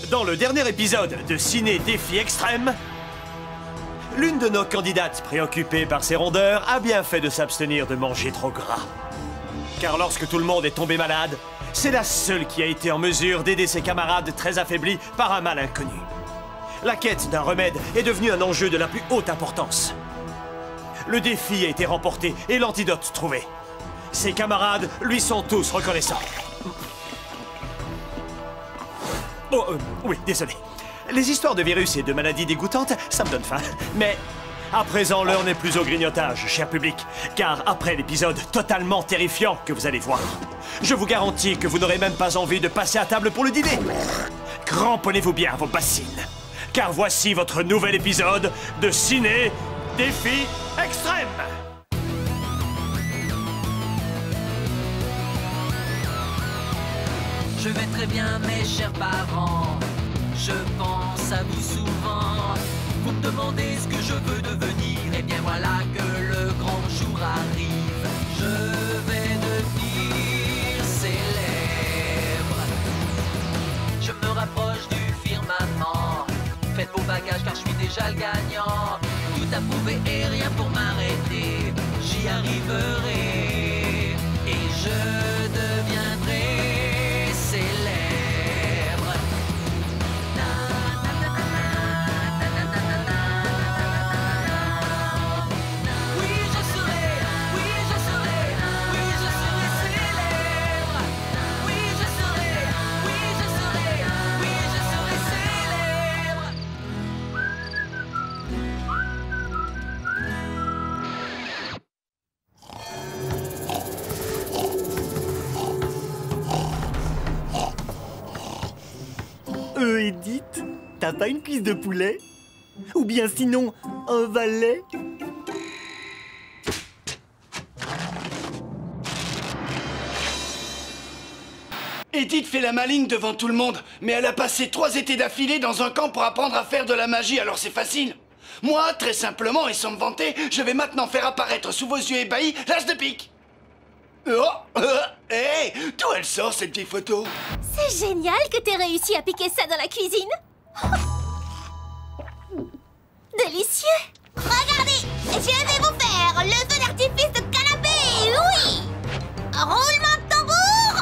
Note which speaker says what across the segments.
Speaker 1: Dans le dernier épisode de Ciné Défi Extrême, l'une de nos candidates préoccupée par ses rondeurs a bien fait de s'abstenir de manger trop gras. Car lorsque tout le monde est tombé malade, c'est la seule qui a été en mesure d'aider ses camarades très affaiblis par un mal inconnu. La quête d'un remède est devenue un enjeu de la plus haute importance. Le défi a été remporté et l'antidote trouvé. Ses camarades lui sont tous reconnaissants. Oh, oui, désolé. Les histoires de virus et de maladies dégoûtantes, ça me donne faim. Mais à présent, l'heure n'est plus au grignotage, cher public. Car après l'épisode totalement terrifiant que vous allez voir, je vous garantis que vous n'aurez même pas envie de passer à table pour le dîner. Cramponnez-vous bien à vos bassines. Car voici votre nouvel épisode de Ciné Défi Extrême.
Speaker 2: Je vais très bien, mes chers parents. Je pense à vous souvent. Vous me demandez ce que je veux devenir. Et bien voilà que le grand jour arrive. Je vais devenir célèbre. Je me rapproche du firmament. Faites vos bagages car je suis déjà le gagnant. Tout à prouver et rien pour m'arrêter. J'y arriverai. Et je deviendrai célèbre. Oui, je serai, oui, je serai, oui, je serai célèbre. Oui, je serai, oui, je serai, oui, je serai célèbre.
Speaker 3: Edith, t'as pas une cuisse de poulet? Ou bien sinon, un valet?
Speaker 4: Edith fait la maligne devant tout le monde, mais elle a passé 3 étés d'affilée dans un camp pour apprendre à faire de la magie, alors c'est facile. Moi, très simplement, et sans me vanter, je vais maintenant faire apparaître sous vos yeux ébahis l'as de pique. Oh, hé, d'où elle sort cette vieille photo?
Speaker 5: C'est génial que t'aies réussi à piquer ça dans la cuisine. Délicieux. Regardez, je vais vous faire le feu d'artifice de canapé. Oui. Roulement de tambour.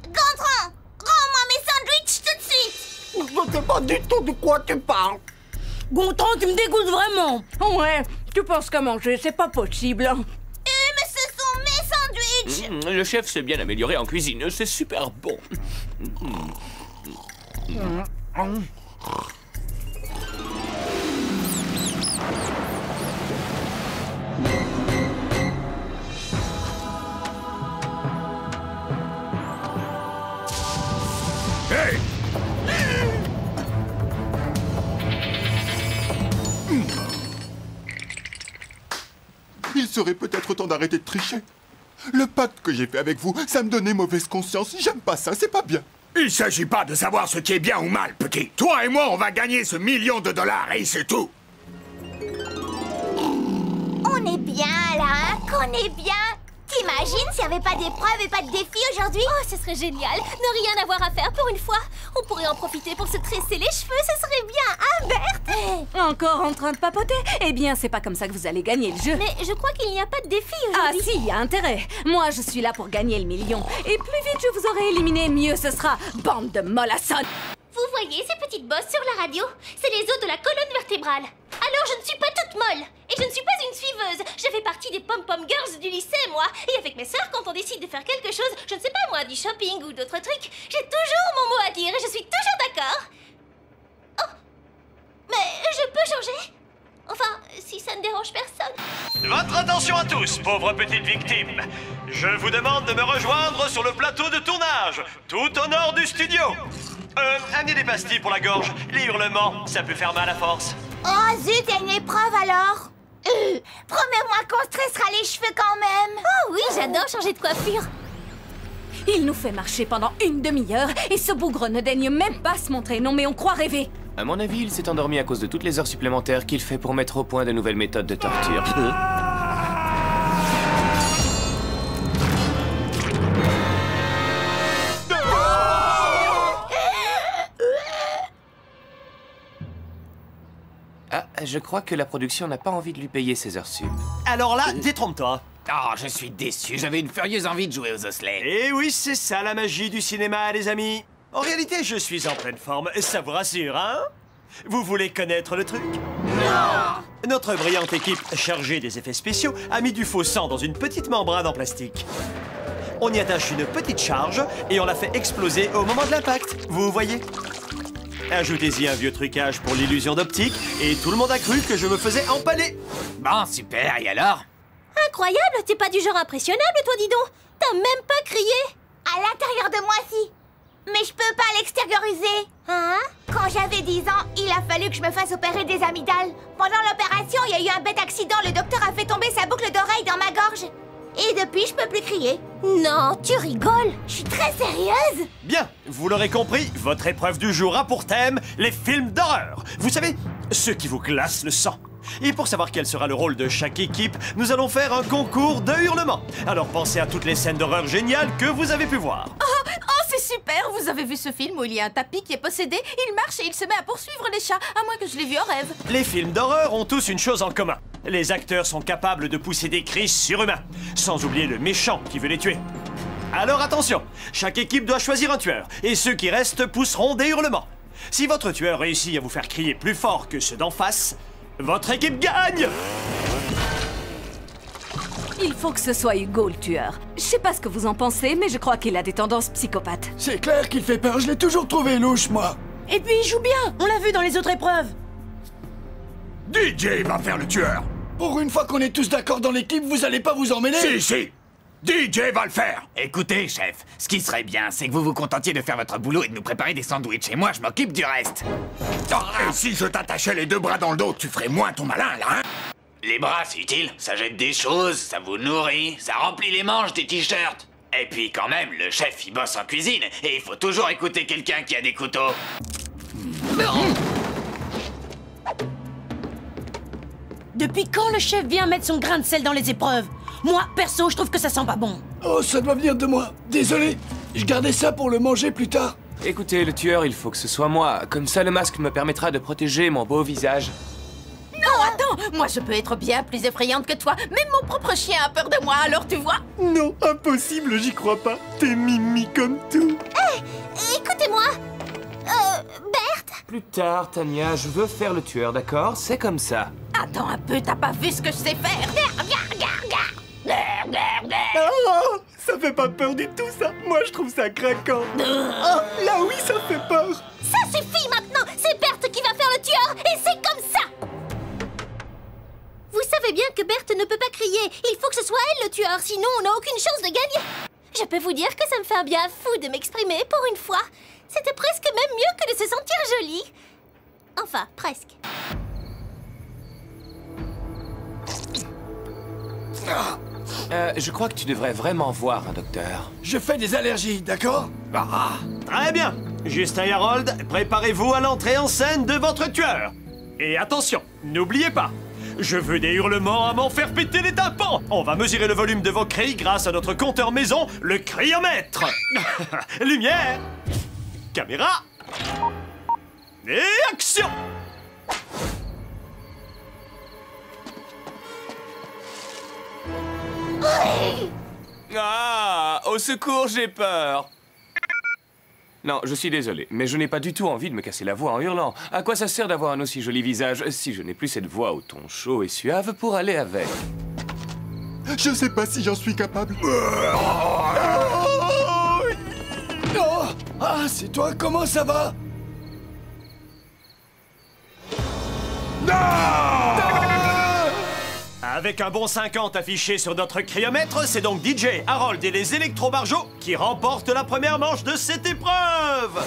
Speaker 5: Gontran, rends-moi mes sandwichs tout de suite.
Speaker 3: Je sais pas du tout de quoi tu parles.
Speaker 6: Gontran, tu me dégoûtes vraiment. Ouais, tu penses qu'à manger, c'est pas possible.
Speaker 5: Mais ce sont mes sandwichs.
Speaker 7: Le chef s'est bien amélioré en cuisine, c'est super bon.
Speaker 1: Hey!
Speaker 8: Il serait peut-être temps d'arrêter de tricher. Le pacte que j'ai fait avec vous, ça me donnait mauvaise conscience. J'aime pas ça, c'est pas bien.
Speaker 9: Il s'agit pas de savoir ce qui est bien ou mal, petit. Toi et moi, on va gagner ce $1 million et c'est tout.
Speaker 5: On est bien là, hein, qu'on est bien. T'imagines s'il n'y avait pas d'épreuve et pas de défi aujourd'hui? Oh, ce serait génial. Ne rien avoir à faire pour une fois. On pourrait en profiter pour se tresser les cheveux, ce serait bien, hein, Berthe?
Speaker 6: Encore en train de papoter? Eh bien, c'est pas comme ça que vous allez gagner le jeu.
Speaker 5: Mais je crois qu'il n'y a pas de défi
Speaker 6: Ah
Speaker 5: aujourd'hui.
Speaker 6: si, il y a intérêt. Moi, je suis là pour gagner le $1 million. Et plus vite je vous aurai éliminé, mieux ce sera. Bande de mollassons.
Speaker 5: Vous voyez ces petites bosses sur la radio? C'est les os de la colonne vertébrale. Alors je ne suis pas toute molle. Et je ne suis pas une suiveuse. Je fais partie des pom-pom girls du lycée, moi. Et avec mes sœurs, quand on décide de faire quelque chose, je ne sais pas moi, du shopping ou d'autres trucs, j'ai toujours mon mot à dire et je suis toujours d'accord. Oh, mais je peux changer? Enfin, si ça ne dérange personne.
Speaker 1: Votre attention à tous, pauvres petites victimes. Je vous demande de me rejoindre sur le plateau de tournage, tout au nord du studio. Amenez des pastilles pour la gorge. Les hurlements, ça peut faire mal à force.
Speaker 5: Oh zut, il y a une épreuve alors. Promets-moi qu'on stressera les cheveux quand même. Oh oui, j'adore changer de coiffure.
Speaker 6: Il nous fait marcher pendant une demi-heure et ce bougre ne daigne même pas se montrer. Non mais on croit rêver.
Speaker 7: À mon avis, il s'est endormi à cause de toutes les heures supplémentaires qu'il fait pour mettre au point de nouvelles méthodes de torture. Je crois que la production n'a pas envie de lui payer ses heures sup.
Speaker 1: Alors là, détrompe-toi.
Speaker 10: Oh, je suis déçu. J'avais une furieuse envie de jouer aux osselets.
Speaker 1: Et oui, c'est ça la magie du cinéma, les amis. En réalité, je suis en pleine forme, ça vous rassure, hein? Vous voulez connaître le truc? Non! Notre brillante équipe chargée des effets spéciaux a mis du faux sang dans une petite membrane en plastique. On y attache une petite charge et on la fait exploser au moment de l'impact. Vous voyez? Ajoutez-y un vieux trucage pour l'illusion d'optique et tout le monde a cru que je me faisais empaler.
Speaker 10: Bon, super. Et alors?
Speaker 5: Incroyable, t'es pas du genre impressionnable, toi, dis donc. T'as même pas crié.
Speaker 11: À l'intérieur de moi, si. Mais je peux pas l'extérioriser.
Speaker 5: Hein?
Speaker 11: Quand j'avais 10 ans, il a fallu que je me fasse opérer des amygdales. Pendant l'opération, il y a eu un bête accident. Le docteur a fait tomber sa boucle d'oreille dans ma gorge. Et depuis, je peux plus crier.
Speaker 5: Non, tu rigoles.
Speaker 11: Je suis très sérieuse.
Speaker 1: Bien, vous l'aurez compris, votre épreuve du jour a pour thème les films d'horreur. Vous savez, ceux qui vous glacent le sang. Et pour savoir quel sera le rôle de chaque équipe, nous allons faire un concours de hurlements. Alors pensez à toutes les scènes d'horreur géniales que vous avez pu voir.
Speaker 6: Oh, c'est super! Vous avez vu ce film où il y a un tapis qui est possédé, il marche et il se met à poursuivre les chats, à moins que je l'ai vu en rêve.
Speaker 1: Les films d'horreur ont tous une chose en commun. Les acteurs sont capables de pousser des cris surhumains, sans oublier le méchant qui veut les tuer. Alors attention, chaque équipe doit choisir un tueur, et ceux qui restent pousseront des hurlements. Si votre tueur réussit à vous faire crier plus fort que ceux d'en face, votre équipe gagne!
Speaker 6: Il faut que ce soit Hugo le tueur. Je sais pas ce que vous en pensez, mais je crois qu'il a des tendances psychopathes.
Speaker 4: C'est clair qu'il fait peur, je l'ai toujours trouvé louche, moi.
Speaker 12: Et puis il joue bien, on l'a vu dans les autres épreuves.
Speaker 9: DJ va faire le tueur.
Speaker 4: Pour une fois qu'on est tous d'accord dans l'équipe, vous allez pas vous emmêler?
Speaker 9: Si, si. DJ va le faire.
Speaker 10: Écoutez, chef, ce qui serait bien, c'est que vous vous contentiez de faire votre boulot et de nous préparer des sandwichs. Et moi, je m'occupe du reste.
Speaker 9: Et si je t'attachais les deux bras dans le dos, tu ferais moins ton malin, là, hein?
Speaker 10: Les bras, c'est utile. Ça jette des choses, ça vous nourrit, ça remplit les manches des t-shirts. Et puis quand même, le chef, il bosse en cuisine. Et il faut toujours écouter quelqu'un qui a des couteaux.
Speaker 12: Depuis quand le chef vient mettre son grain de sel dans les épreuves? Moi, perso, je trouve que ça sent pas bon.
Speaker 4: Oh, ça doit venir de moi. Désolé. Je gardais ça pour le manger plus tard.
Speaker 7: Écoutez, le tueur, il faut que ce soit moi. Comme ça, le masque me permettra de protéger mon beau visage.
Speaker 6: Non, attends! Moi, je peux être bien plus effrayante que toi. Même mon propre chien a peur de moi, alors tu vois?
Speaker 3: Non, impossible, j'y crois pas. T'es mimi comme tout.
Speaker 5: Écoutez-moi. Berthe?
Speaker 7: Plus tard, Tania, je veux faire le tueur, d'accord? C'est comme ça.
Speaker 6: Attends un peu, t'as pas vu ce que je sais faire?
Speaker 3: Oh, ça fait pas peur du tout, ça. Moi, je trouve ça craquant. Oh, là oui, ça fait peur.
Speaker 5: Ça suffit maintenant. C'est Berthe qui va faire le tueur et c'est comme ça. Vous savez bien que Berthe ne peut pas crier. Il faut que ce soit elle le tueur, sinon on n'a aucune chance de gagner. Je peux vous dire que ça me fait un bien fou de m'exprimer pour une fois. C'était presque même mieux que de se sentir jolie. Enfin, presque.
Speaker 7: Je crois que tu devrais vraiment voir un docteur.
Speaker 4: Je fais des allergies, d'accord?
Speaker 1: Très bien. Justin et Harold, préparez-vous à l'entrée en scène de votre tueur. Et attention, n'oubliez pas, je veux des hurlements à m'en faire péter les tympans. On va mesurer le volume de vos cris grâce à notre compteur maison, le criomètre. Lumière, caméra, et action!
Speaker 7: Ah! Au secours, j'ai peur! Non, je suis désolé, mais je n'ai pas du tout envie de me casser la voix en hurlant. À quoi ça sert d'avoir un aussi joli visage si je n'ai plus cette voix au ton chaud et suave pour aller avec?
Speaker 8: Je sais pas si j'en suis capable.
Speaker 4: Oh, ah, c'est toi, comment ça va?
Speaker 1: Avec un bon 50 affiché sur notre criomètre, c'est donc DJ, Harold et les électrobarjots qui remportent la première manche de cette épreuve.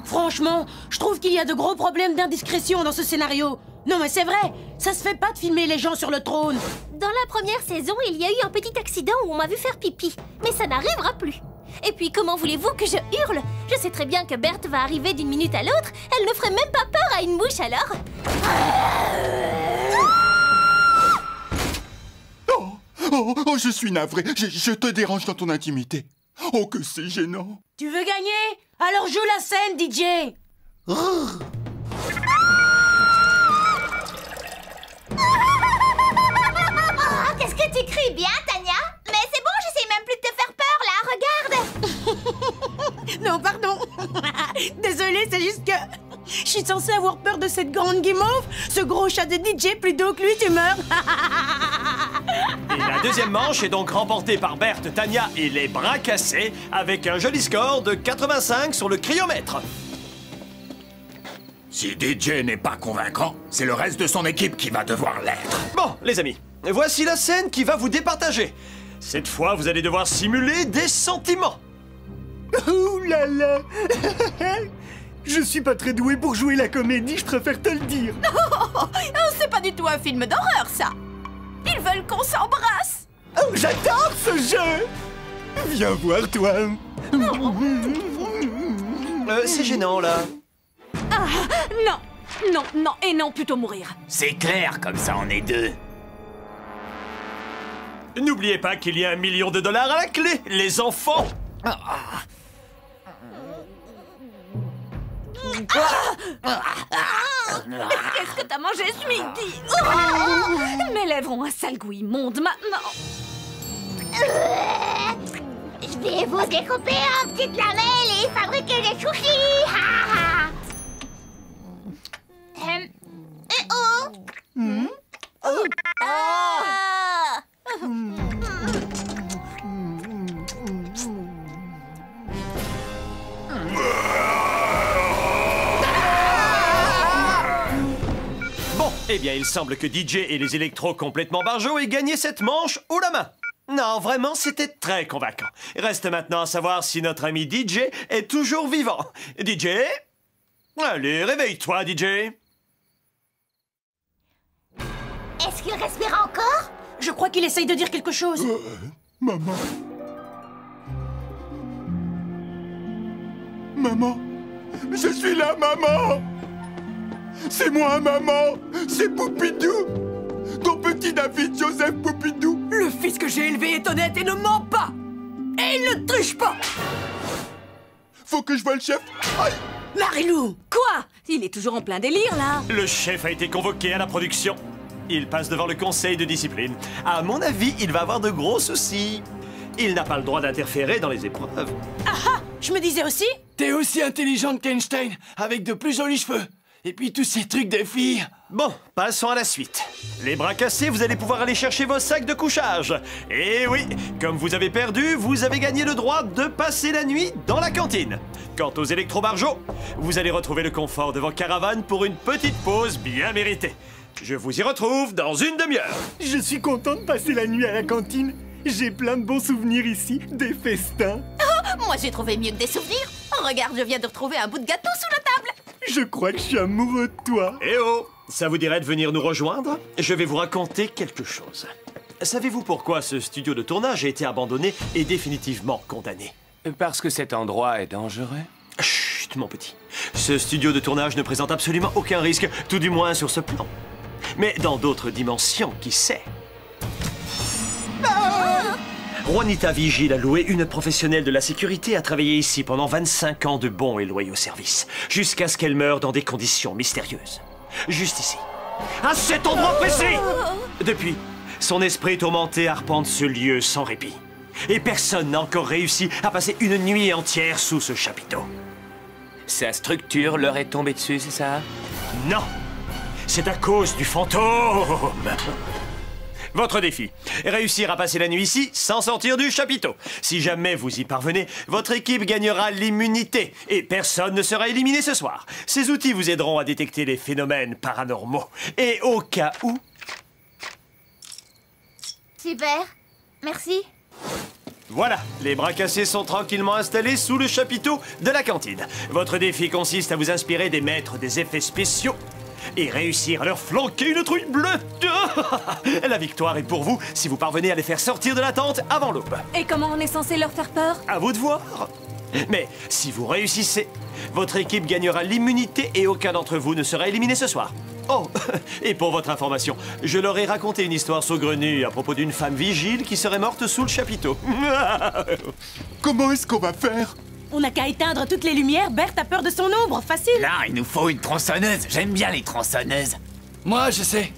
Speaker 12: Franchement, je trouve qu'il y a de gros problèmes d'indiscrétion dans ce scénario. Non mais c'est vrai, ça se fait pas de filmer les gens sur le trône.
Speaker 5: Dans la première saison, il y a eu un petit accident où on m'a vu faire pipi. Mais ça n'arrivera plus. Et puis, comment voulez-vous que je hurle? Je sais très bien que Berthe va arriver d'une minute à l'autre. Elle ne ferait même pas peur à une mouche, alors.
Speaker 8: Oh, je suis navré. Je te dérange dans ton intimité. Oh, que c'est gênant.
Speaker 12: Tu veux gagner? Alors joue la scène, DJ.
Speaker 11: que tu cries bien, Tania. Mais c'est bon, j'essaie même plus de te faire peur, là, regarde.
Speaker 12: Non, pardon. Désolée, c'est juste que... Je suis censée avoir peur de cette grande guimauve. Ce gros chat de DJ, plus d'eau que lui, tu meurs.
Speaker 1: Et la deuxième manche est donc remportée par Berthe, Tania et les bras cassés avec un joli score de 85 sur le cryomètre.
Speaker 9: Si DJ n'est pas convaincant, c'est le reste de son équipe qui va devoir l'être.
Speaker 1: Bon, les amis, voici la scène qui va vous départager. Cette fois, vous allez devoir simuler des sentiments.
Speaker 3: Ouh là là. Je suis pas très doué pour jouer la comédie, je préfère te le dire.
Speaker 6: Oh, c'est pas du tout un film d'horreur, ça. Ils veulent qu'on s'embrasse.
Speaker 3: Oh, j'adore ce jeu. Viens voir, toi.
Speaker 1: C'est gênant, là.
Speaker 6: Ah, non, non, non, et non, plutôt mourir.
Speaker 10: C'est clair, comme ça on est deux.
Speaker 1: N'oubliez pas qu'il y a $1 million à la clé, les enfants.
Speaker 6: Qu'est-ce que t'as mangé ce midi? Mes lèvres ont un sale goût immonde maintenant.
Speaker 11: Je vais vous découper en petites lamelles et fabriquer des sushis.
Speaker 1: Bon, eh bien, il semble que DJ et les électros complètement barjots aient gagné cette manche haut la main. Non, vraiment, c'était très convaincant. Reste maintenant à savoir si notre ami DJ est toujours vivant. DJ? Allez, réveille-toi, DJ.
Speaker 11: Est-ce qu'il respire encore?
Speaker 12: Je crois qu'il essaye de dire quelque chose.
Speaker 8: Maman. Maman. Je suis là, maman. C'est moi, maman. C'est Poupidou. Ton petit David Joseph Poupidou.
Speaker 6: Le fils que j'ai élevé est honnête et ne ment pas. Et il ne triche pas.
Speaker 8: Faut que je voie le chef. Aïe.
Speaker 6: Marilou! Quoi? Il est toujours en plein délire, là.
Speaker 1: Le chef a été convoqué à la production. Il passe devant le conseil de discipline. À mon avis, il va avoir de gros soucis. Il n'a pas le droit d'interférer dans les épreuves.
Speaker 12: Ah! Je me disais aussi...
Speaker 4: T'es aussi intelligente qu'Einstein, avec de plus jolis cheveux. Et puis tous ces trucs des filles.
Speaker 1: Bon, passons à la suite. Les bras cassés, vous allez pouvoir aller chercher vos sacs de couchage. Et oui, comme vous avez perdu, vous avez gagné le droit de passer la nuit dans la cantine. Quant aux électrobarjots, vous allez retrouver le confort de vos caravanes pour une petite pause bien méritée. Je vous y retrouve dans une demi-heure.
Speaker 3: Je suis content de passer la nuit à la cantine. J'ai plein de bons souvenirs ici, des festins.
Speaker 6: Oh, moi, j'ai trouvé mieux que des souvenirs. Regarde, je viens de retrouver un bout de gâteau sous la table.
Speaker 3: Je crois que je suis amoureux de toi.
Speaker 1: Eh oh, ça vous dirait de venir nous rejoindre? Je vais vous raconter quelque chose. Savez-vous pourquoi ce studio de tournage a été abandonné et définitivement condamné?
Speaker 7: Parce que cet endroit est dangereux.
Speaker 1: Chut, mon petit. Ce studio de tournage ne présente absolument aucun risque, tout du moins sur ce plan. Mais dans d'autres dimensions, qui sait? Juanita Vigil a loué une professionnelle de la sécurité à travailler ici pendant 25 ans de bons et loyaux services, jusqu'à ce qu'elle meure dans des conditions mystérieuses. Juste ici. À cet endroit précis! Depuis, son esprit tourmenté arpente ce lieu sans répit. Et personne n'a encore réussi à passer une nuit entière sous ce chapiteau.
Speaker 7: Sa structure leur est tombée dessus, c'est ça?
Speaker 1: Non! C'est à cause du fantôme! Votre défi, réussir à passer la nuit ici sans sortir du chapiteau. Si jamais vous y parvenez, votre équipe gagnera l'immunité et personne ne sera éliminé ce soir. Ces outils vous aideront à détecter les phénomènes paranormaux. Et au cas où...
Speaker 11: Super, merci.
Speaker 1: Voilà, les bras cassés sont tranquillement installés sous le chapiteau de la cantine. Votre défi consiste à vous inspirer des maîtres des effets spéciaux et réussir à leur flanquer une truie bleue. La victoire est pour vous si vous parvenez à les faire sortir de la tente avant l'aube.
Speaker 6: Et comment on est censé leur faire peur?
Speaker 1: À vous de voir. Mais si vous réussissez, votre équipe gagnera l'immunité et aucun d'entre vous ne sera éliminé ce soir. Oh, et pour votre information, je leur ai raconté une histoire saugrenue à propos d'une femme vigile qui serait morte sous le chapiteau.
Speaker 8: Comment est-ce qu'on va faire?
Speaker 12: On n'a qu'à éteindre toutes les lumières, Berthe a peur de son ombre, facile.
Speaker 10: Là, il nous faut une tronçonneuse. J'aime bien les tronçonneuses.
Speaker 4: Moi, je sais.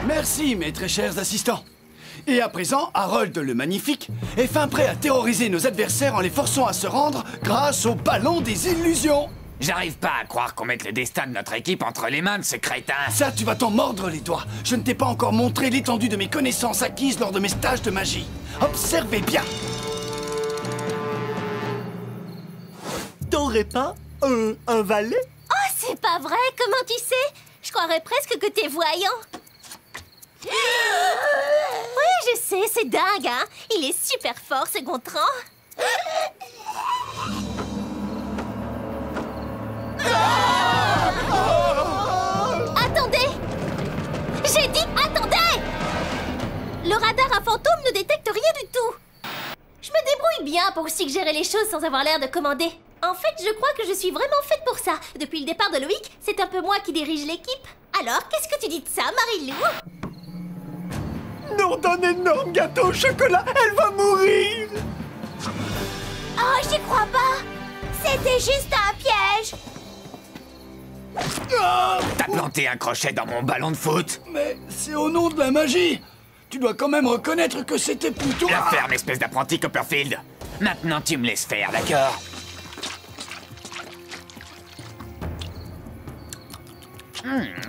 Speaker 4: Merci, mes très chers assistants. Et à présent, Harold le Magnifique est fin prêt à terroriser nos adversaires en les forçant à se rendre grâce au ballon des illusions.
Speaker 10: J'arrive pas à croire qu'on mette le destin de notre équipe entre les mains de ce crétin.
Speaker 4: Ça, tu vas t'en mordre les doigts. Je ne t'ai pas encore montré l'étendue de mes connaissances acquises lors de mes stages de magie. Observez bien.
Speaker 3: T'aurais pas un valet?
Speaker 5: Oh, c'est pas vrai, comment tu sais? Je croirais presque que t'es voyant. Oui, je sais, c'est dingue, hein? Il est super fort, ce Gontran. Attendez! J'ai dit attendez! Le radar à fantôme ne détecte rien du tout. Je me débrouille bien pour suggérer les choses sans avoir l'air de commander. En fait, je crois que je suis vraiment faite pour ça. Depuis le départ de Loïc, c'est un peu moi qui dirige l'équipe. Alors, qu'est-ce que tu dis de ça, Marie-Lou?
Speaker 3: Nom d'un énorme gâteau au chocolat, elle va mourir!
Speaker 11: Oh, j'y crois pas! C'était juste un piège!
Speaker 10: T'as planté un crochet dans mon ballon de foot?
Speaker 4: Mais c'est au nom de la magie! Tu dois quand même reconnaître que c'était plutôt...
Speaker 10: La ferme, espèce d'apprenti Copperfield! Maintenant, tu me laisses faire, d'accord?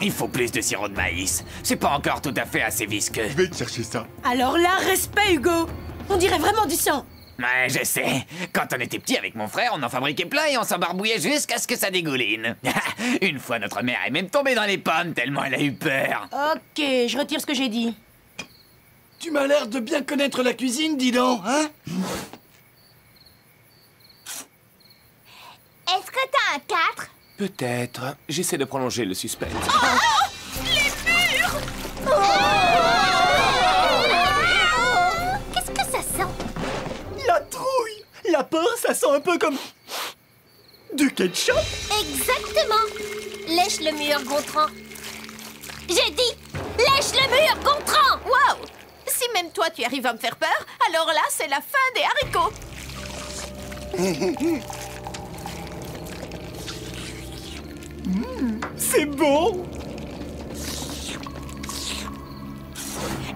Speaker 10: Il faut plus de sirop de maïs. C'est pas encore tout à fait assez visqueux.
Speaker 8: Je vais te chercher ça.
Speaker 12: Alors là, respect, Hugo. On dirait vraiment du sang.
Speaker 10: Ouais, je sais. Quand on était petit avec mon frère, on en fabriquait plein et on s'en barbouillait jusqu'à ce que ça dégouline. Une fois, notre mère est même tombée dans les pommes tellement elle a eu peur.
Speaker 12: Ok, je retire ce que j'ai dit.
Speaker 4: Tu m'as l'air de bien connaître la cuisine, dis donc, hein?
Speaker 11: Est-ce que t'as un 4?
Speaker 7: Peut-être. J'essaie de prolonger le suspense.
Speaker 5: Les murs! Qu'est-ce que ça sent?
Speaker 3: La trouille! La peur, ça sent un peu comme... du ketchup?
Speaker 5: Exactement! Lèche le mur, Gontran. J'ai dit, lèche le mur, Gontran!
Speaker 6: Waouh! Si même toi tu arrives à me faire peur, alors là c'est la fin des haricots.
Speaker 3: C'est bon!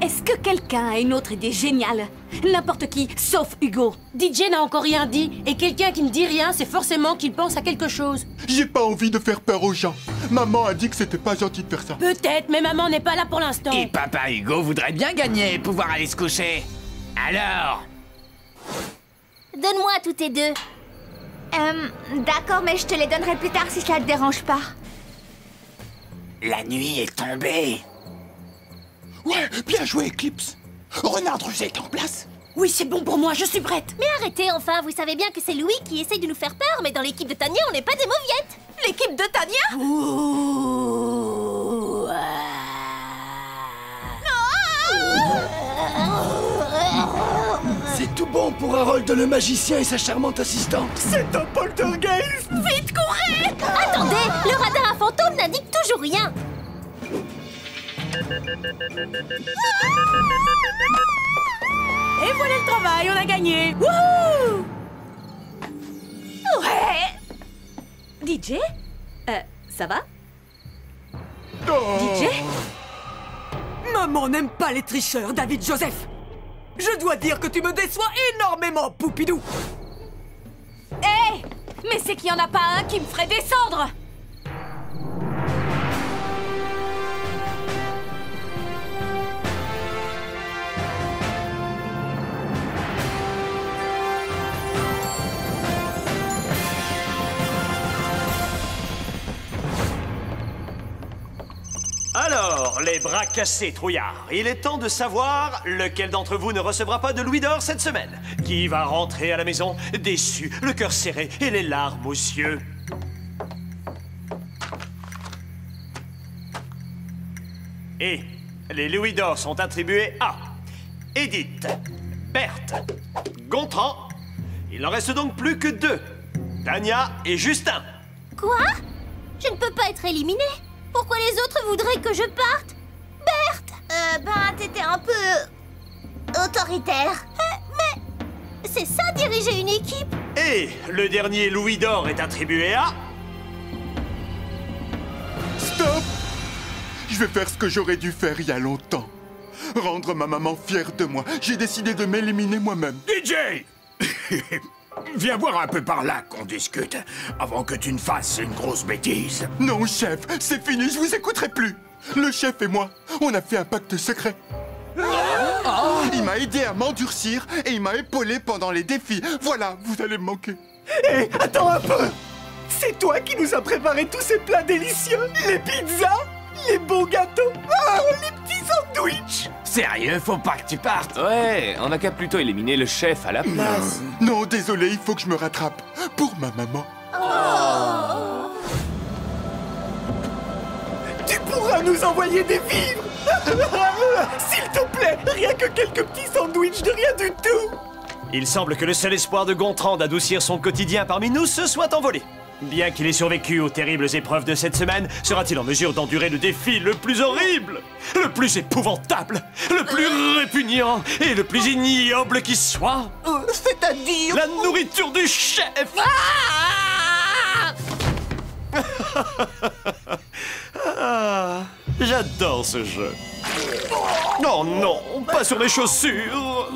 Speaker 6: Est-ce que quelqu'un a une autre idée géniale? N'importe qui, sauf Hugo.
Speaker 12: DJ n'a encore rien dit, et quelqu'un qui ne dit rien, c'est forcément qu'il pense à quelque chose.
Speaker 8: J'ai pas envie de faire peur aux gens. Maman a dit que c'était pas gentil de faire ça.
Speaker 12: Peut-être, mais maman n'est pas là pour l'instant.
Speaker 10: Et papa Hugo voudrait bien gagner et pouvoir aller se coucher. Alors?
Speaker 5: Donne-moi tous tes deux.
Speaker 11: D'accord, mais je te les donnerai plus tard si ça te dérange pas.
Speaker 10: La nuit est tombée.
Speaker 9: Ouais, bien joué, Eclipse. Renard Druset est en place.
Speaker 12: Oui, c'est bon pour moi, je suis prête.
Speaker 5: Mais arrêtez enfin, vous savez bien que c'est Louis qui essaye de nous faire peur, mais dans l'équipe de Tania, on n'est pas des mauviettes.
Speaker 6: L'équipe de Tania?
Speaker 4: C'est tout bon pour Harold le magicien et sa charmante assistante.
Speaker 3: C'est un poltergeist!
Speaker 6: Vite, courez!
Speaker 5: Attendez, le radar à fantôme n'indique toujours rien.
Speaker 12: Et voilà le travail, on a gagné. Wouhou!
Speaker 6: Ouais! DJ? Ça va? DJ?
Speaker 3: Maman n'aime pas les tricheurs, David Joseph! Je dois dire que tu me déçois énormément, Poupidou!
Speaker 6: Hé! Mais c'est qu'il n'y en a pas un qui me ferait descendre!
Speaker 1: Alors, les bras cassés, trouillards, il est temps de savoir lequel d'entre vous ne recevra pas de louis d'or cette semaine. Qui va rentrer à la maison déçu, le cœur serré et les larmes aux yeux. Et les louis d'or sont attribués à Edith, Berthe, Gontran. Il n'en reste donc plus que 2, Tania et Justin.
Speaker 5: Quoi? Je ne peux pas être éliminée. Pourquoi les autres voudraient que je parte? Berthe!
Speaker 11: T'étais un peu... autoritaire.
Speaker 5: Mais c'est ça, diriger une équipe?
Speaker 1: Et le dernier louis d'or est attribué à...
Speaker 8: Stop! Je Je vais faire ce que j'aurais dû faire il y a longtemps. Rendre ma maman fière de moi. J'ai décidé de m'éliminer moi-même.
Speaker 9: DJ Viens voir un peu par là qu'on discute, avant que tu ne fasses une grosse bêtise.
Speaker 8: Non, chef, c'est fini, je vous écouterai plus. Le chef et moi, on a fait un pacte secret. Il m'a aidé à m'endurcir et il m'a épaulé pendant les défis. Voilà, vous allez me manquer.
Speaker 3: Hé, attends un peu! C'est toi qui nous as préparé tous ces plats délicieux? Les pizzas? Les beaux gâteaux? Ah, les petits sandwichs!
Speaker 10: Sérieux, faut pas que tu partes.
Speaker 7: Ouais, on a qu'à plutôt éliminer le chef à la place.
Speaker 8: Non, désolé, il faut que je me rattrape. Pour ma maman.
Speaker 3: Tu pourras nous envoyer des vivres! S'il te plaît, rien que quelques petits sandwichs de rien du tout!
Speaker 1: Il semble que le seul espoir de Gontran d'adoucir son quotidien parmi nous se soit envolé. Bien qu'il ait survécu aux terribles épreuves de cette semaine, sera-t-il en mesure d'endurer le défi le plus horrible, le plus épouvantable, le plus répugnant et le plus ignoble qui soit?
Speaker 3: C'est-à-dire...
Speaker 1: La nourriture du chef! Ah, j'adore ce jeu. Oh non, pas sur les chaussures!